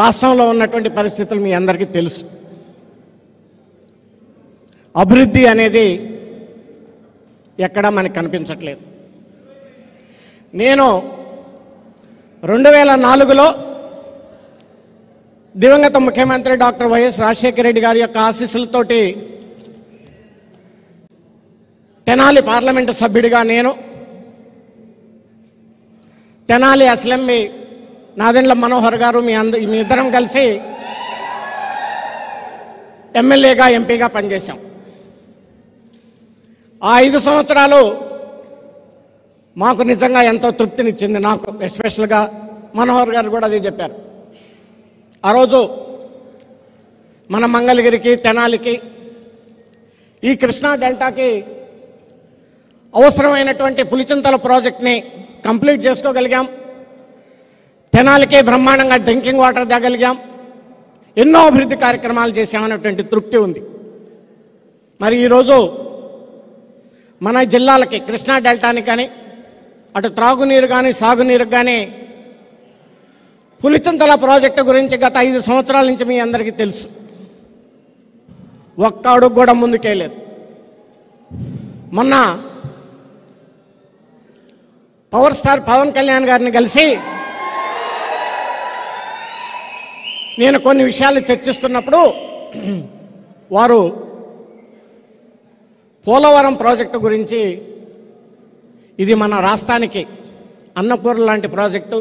రాష్ట్రంలో ఉన్నటువంటి పరిస్థితులు మీ అందరికీ తెలుసు. అభివృద్ధి అనేది ఎక్కడా మనకు కనిపించట్లేదు. నేను 2004లో దివంగత ముఖ్యమంత్రి డాక్టర్ వైఎస్ రాజశేఖర రెడ్డి గారి యొక్క ఆశీస్సులతోటి తెనాలి పార్లమెంటు సభ్యుడిగా నేను, తెనాలి అసెంబ్లీ నాదెండ్ల మనోహర్ గారు మీ ఇద్దరం కలిసి ఎమ్మెల్యేగా ఎంపీగా పనిచేశాం. ఆ 5 సంవత్సరాలు మాకు నిజంగా ఎంతో తృప్తినిచ్చింది. నాకు ఎస్పెషల్గా మనోహర్ గారు కూడా అదే చెప్పారు. ఆ రోజు మన మంగళగిరికి, తెనాలికి, ఈ కృష్ణా డెల్టాకి అవసరమైనటువంటి పులిచింతల ప్రాజెక్ట్ని కంప్లీట్ చేసుకోగలిగాం. తెనాలికి బ్రహ్మాండంగా డ్రింకింగ్ వాటర్ తేగలిగాం. ఎన్నో అభివృద్ధి కార్యక్రమాలు చేశామనేటువంటి తృప్తి ఉంది. మరి ఈరోజు మన జిల్లాలకి, కృష్ణా డెల్టాని కానీ, అటు త్రాగునీరు కానీ, సాగునీరు కానీ, పులిచింతల ప్రాజెక్టు గురించి గత 5 సంవత్సరాల నుంచి మీ అందరికీ తెలుసు. ఒక్క అడుగు కూడా ముందుకేయలేదు. మొన్న పవర్ స్టార్ పవన్ కళ్యాణ్ గారిని కలిసి నేను కొన్ని విషయాలు చర్చిస్తున్నప్పుడు వారు పోలవరం ప్రాజెక్టు గురించి, ఇది మన రాష్ట్రానికి అన్నపూర్ణ లాంటి ప్రాజెక్టు,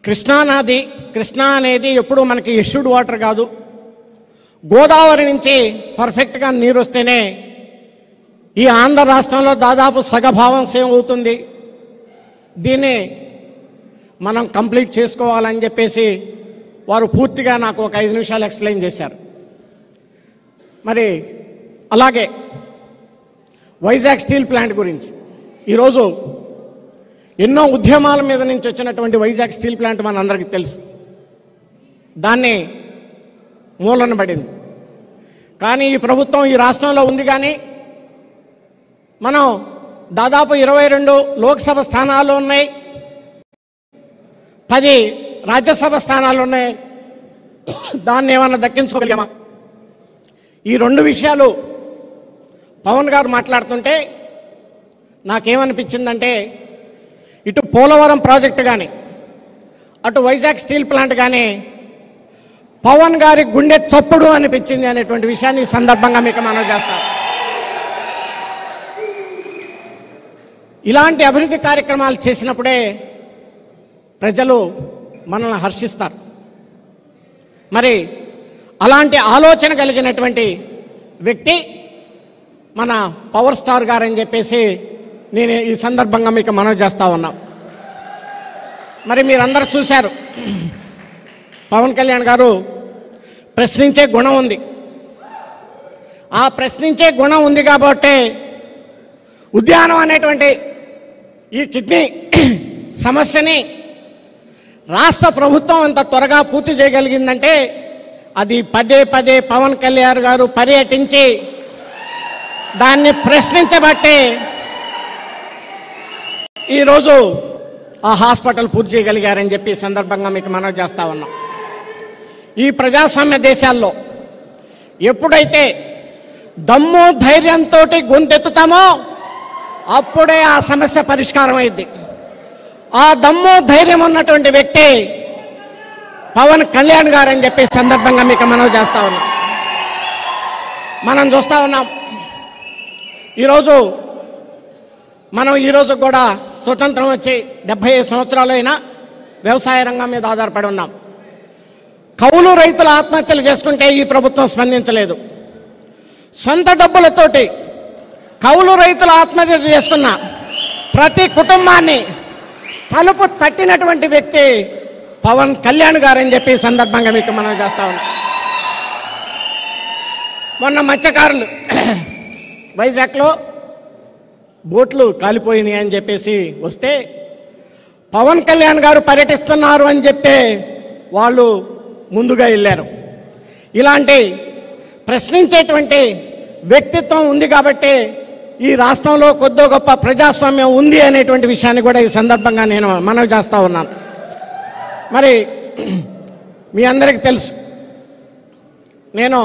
కృష్ణానది, కృష్ణా అనేది ఎప్పుడూ మనకి ఇష్యూడ్ వాటర్ కాదు, గోదావరి నుంచి పర్ఫెక్ట్గా నీరు వస్తేనే ఈ ఆంధ్ర రాష్ట్రంలో దాదాపు సగభాగం సేవ్ అవుతుంది, దీన్ని మనం కంప్లీట్ చేసుకోవాలని చెప్పేసి వారు పూర్తిగా నాకు ఒక 5 నిమిషాలు ఎక్స్ప్లెయిన్ చేశారు. మరి అలాగే వైజాగ్ స్టీల్ ప్లాంట్ గురించి ఈరోజు ఎన్నో ఉద్యమాల మీద నుంచి వచ్చినటువంటి వైజాగ్ స్టీల్ ప్లాంట్ మన అందరికీ తెలుసు. దాన్ని మూలన పడింది. కానీ ఈ ప్రభుత్వం ఈ రాష్ట్రంలో ఉంది. కానీ మనం దాదాపు 22 లోక్సభ స్థానాలు ఉన్నాయి, 10 రాజ్యసభ స్థానాలు ఉన్నాయి. దాన్ని ఏమన్నా దక్కించుకోగలిగామా? ఈ 2 విషయాలు పవన్ గారు మాట్లాడుతుంటే నాకేమనిపించిందంటే, ఇటు పోలవరం ప్రాజెక్టు కానీ, అటు వైజాగ్ స్టీల్ ప్లాంట్ కానీ పవన్ గారి గుండె చప్పుడు అనిపించింది అనేటువంటి విషయాన్ని ఈ సందర్భంగా మీకు మనం చేస్తాం. ఇలాంటి అభివృద్ధి కార్యక్రమాలు చేసినప్పుడే ప్రజలు మనల్ని హర్షిస్తారు. మరి అలాంటి ఆలోచన కలిగినటువంటి వ్యక్తి మన పవర్ స్టార్ గారని చెప్పేసి నేను ఈ సందర్భంగా మీకు మనవి చేస్తా ఉన్నా. మరి మీరందరూ చూశారు, పవన్ కళ్యాణ్ గారు ప్రశ్నించే గుణం ఉంది. ఆ ప్రశ్నించే గుణం ఉంది కాబట్టి ఉద్యానం అనేటువంటి ఈ కిడ్నీ సమస్యని రాష్ట్ర ప్రభుత్వం ఇంత త్వరగా పూర్తి చేయగలిగిందంటే అది పదే పదే పవన్ కళ్యాణ్ గారు పర్యటించి దాన్ని ప్రశ్నించబట్టే ఈరోజు ఆ హాస్పిటల్ పూర్తి చేయగలిగారని చెప్పి సందర్భంగా మీకు మనవి చేస్తా ఉన్నాం. ఈ ప్రజాస్వామ్య దేశాల్లో ఎప్పుడైతే దమ్ము ధైర్యంతో గొంతెత్తుతామో అప్పుడే ఆ సమస్య పరిష్కారం అయింది. ఆ దమ్ము ధైర్యం ఉన్నటువంటి వ్యక్తి పవన్ కళ్యాణ్ గారు అని చెప్పి సందర్భంగా మీకు మనవి చేస్తా ఉన్నాం. మనం చూస్తూ ఉన్నాం, ఈరోజు కూడా స్వతంత్రం వచ్చి 75 సంవత్సరాలైనా వ్యవసాయ రంగం మీద ఆధారపడి ఉన్నాం. కౌలు రైతుల ఆత్మహత్యలు చేసుకుంటే ఈ ప్రభుత్వం స్పందించలేదు. సొంత డబ్బులతోటి కౌలు రైతుల ఆత్మహత్య చేసుకున్న ప్రతి కుటుంబాన్ని తలుపు తట్టినటువంటి వ్యక్తి పవన్ కళ్యాణ్ గారు అని చెప్పి సందర్భంగా మీకు మనం చేస్తా ఉన్నాం. మొన్న మత్స్యకారులు వైజాగ్లో బోట్లు కాలిపోయినాయి అని చెప్పేసి వస్తే పవన్ కళ్యాణ్ గారు పర్యటిస్తున్నారు అని చెప్తే వాళ్ళు ముందుగా వెళ్ళారు. ఇలాంటి ప్రశ్నించేటువంటి వ్యక్తిత్వం ఉంది కాబట్టి ఈ రాష్ట్రంలో కొద్దో గొప్ప ప్రజాస్వామ్యం ఉంది అనేటువంటి విషయాన్ని కూడా ఈ సందర్భంగా నేను మనవి చేస్తూ ఉన్నాను. మరి మీ అందరికీ తెలుసు, నేను